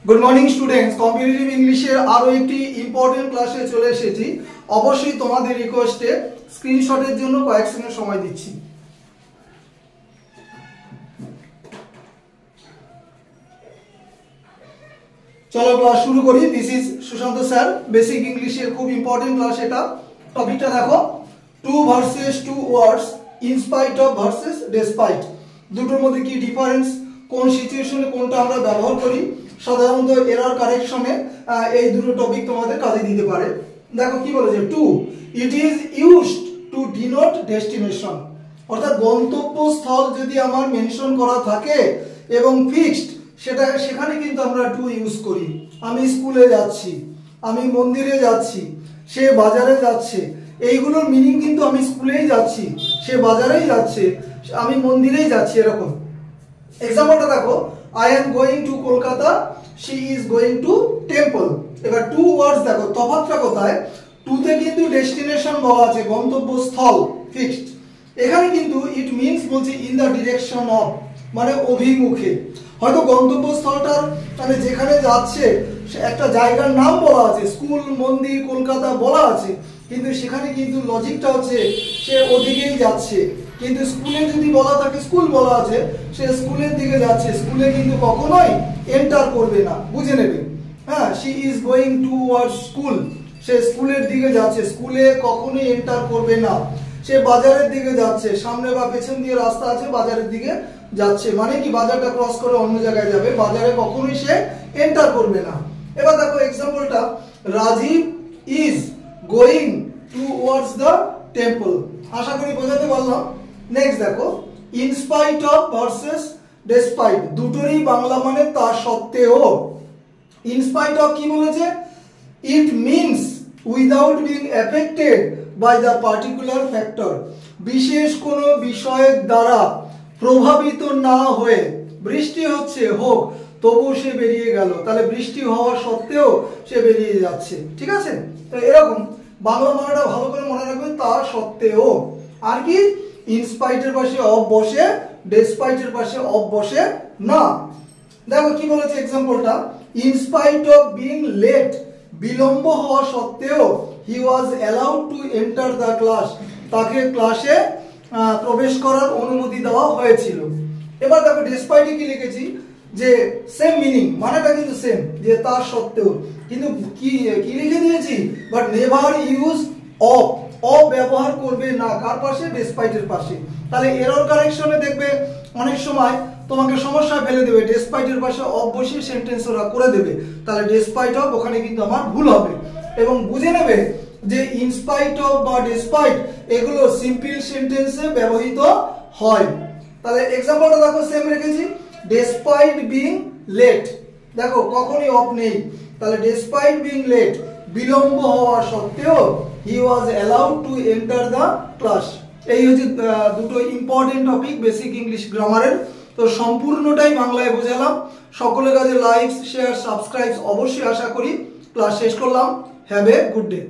Good morning students, competitive ইংলিশের আরো একটি ইম্পর্টেন্ট ক্লাসে চলে এসেছি। অবশ্যই তোমাদের রিকোয়েস্টে স্ক্রিনশটের জন্য কয়েক সেকেন্ড সময় দিচ্ছি। চলো ক্লাস শুরু করি। This is Sushanta sir, basic ইংলিশের খুব ইম্পর্টেন্ট ক্লাস এটা। টপিকটা দেখো, to versus towards, in spite of versus despite. দুটোর মধ্যে কি ডিফারেন্স, কোন সিচুয়েশনে কোনটা আমরা ব্যবহার করি, সাধারণত এরর কারেকশনে এই দুটো টপিক তোমাদের কাজে দিতে পারে। দেখো কি বলেছে, to it is used to denote destination, অর্থাৎ গন্তব্যস্থল যদি আমার মেনশন করা থাকে এবং ফিক্সড, সেখানে কিন্তু আমরা টু ইউজ করি। আমি স্কুলে যাচ্ছি, আমি মন্দিরে যাচ্ছি, সে বাজারে যাচ্ছে, এইগুলোর মিনিং কিন্তু আমি স্কুলেই যাচ্ছি, সে বাজারেই যাচ্ছে, আমি মন্দিরেই যাচ্ছি, এরকম। এক্সাম্পলটা দেখো, I am going to Kolkata, she is going to temple। এবার টু ওয়ার্ডস দেখো তফাৎটা কোথায়, টুতে কিন্তু ডেস্টিনেশন বলা আছে, গন্তব্যস্থল ফিক্সড। এখানে কিন্তু ইট মিনস বলছে ইন দ্য ডিরেকশন অফ, মানে অভিমুখে। হয়তো গন্তব্যস্থলটার মানে যেখানে যাচ্ছে একটা জায়গার নাম বলা আছে, স্কুল, মন্দির, কলকাতা বলা আছে, কিন্তু সেখানে কিন্তু লজিকটা হচ্ছে সে ওদিকেই যাচ্ছে। কিন্তু স্কুলে যদি বলা থাকে, স্কুল বলা আছে, সে স্কুলের দিকে যাচ্ছে, স্কুলে কিন্তু কখনোই এন্টার করবে না, বুঝে নেবে। হ্যাঁ, she is going towards school, সে স্কুলের দিকে যাচ্ছে, স্কুলে কখনোই এন্টার করবে না। সে বাজারের দিকে যাচ্ছে, সামনে বা পেছন দিয়ে রাস্তা আছে, বাজারের দিকে যাচ্ছে, মানে কি বাজারটা ক্রস করে অন্য জায়গায় যাবে, বাজারে কখনোই সে এন্টার করবে না। এবার দেখো এক্সাম্পলটা, Rajiv is going towards the temple. আশা করি বোঝাতে পারলাম। নেক্সট দেখো, ইনস্পাইট অফ ভার্সেস ডেসপাইট, দুটোরই বাংলা মানে তা সত্ত্বেও। ইনস্পাইট অফ কি বলেছে, it means without being affected by the particular factor, বিশেষ কোনো বিষয়ের দ্বারা প্রভাবিত না হয়ে, বৃষ্টি হচ্ছে হোক তবু সে বেরিয়ে গেল, তাহলে বৃষ্টি হওয়া সত্ত্বেও সে বেরিয়ে যাচ্ছে, ঠিক আছে। তো এরকম বাংলা মানেটা ভালো করে মনে রাখবে, তা সত্ত্বেও। আর কি, ইনস্পাইটের পাশে অফ বসে, ডেসপাইটের পাশে অফ বসে না। দেখো কি বলেছে এক্সাম্পলটা, ইনস্পাইট অফ বিং লেট, বিলম্ব হওয়া সত্ত্বেও, he was allowed to enter the class, তাকে ক্লাসে প্রবেশ করার অনুমতি দেওয়া হয়েছিল। এবার দেখো ডেসপাইটে কি লিখেছি, যে সেম মিনিং, মানেটা কিন্তু সেম, যে তার সত্ত্বেও, কিন্তু কি লিখে দিয়েছি, but never use of, of ব্যবহার করবে না, কার পাশে, ডেসপাইটের পাশে। তাহলে এরর কারেকশনে দেখবে অনেক সময় তোমাকে সমস্যায় ফেলে দেবে, ডেসপাইটের পাশে অফ বসিয়ে সেন্টেন্স ওরা করে দেবে, তাহলে ডেসপাইট অফ ওখানে কিন্তু আমার ভুল হবে। এবং বুঝে নেবে যে ইনস্পাইট অফ বা ডেসপাইট এগুলো সিম্পল সেন্টেন্সে ব্যবহৃত হয়। তাহলে এক্সাম্পলটা দেখো সেম রেখেছি, ডেসপাইট বিং লেট, দেখো কখনই অফ নেই, তাহলে ডেসপাইট বিং লেট, বিলম্ব হওয়া সত্ত্বেও, he was allowed to enter the class. এই হচ্ছে দুটো ইম্পর্টেন্ট টপিক বেসিক ইংলিশ গ্রামারের। তো সম্পূর্ণটাই বাংলায় বোঝালাম। সকলের কাছে লাইক, শেয়ার, সাবস্ক্রাইব অবশ্যই আশা করি। ক্লাস শেষ করলাম। Have a good day.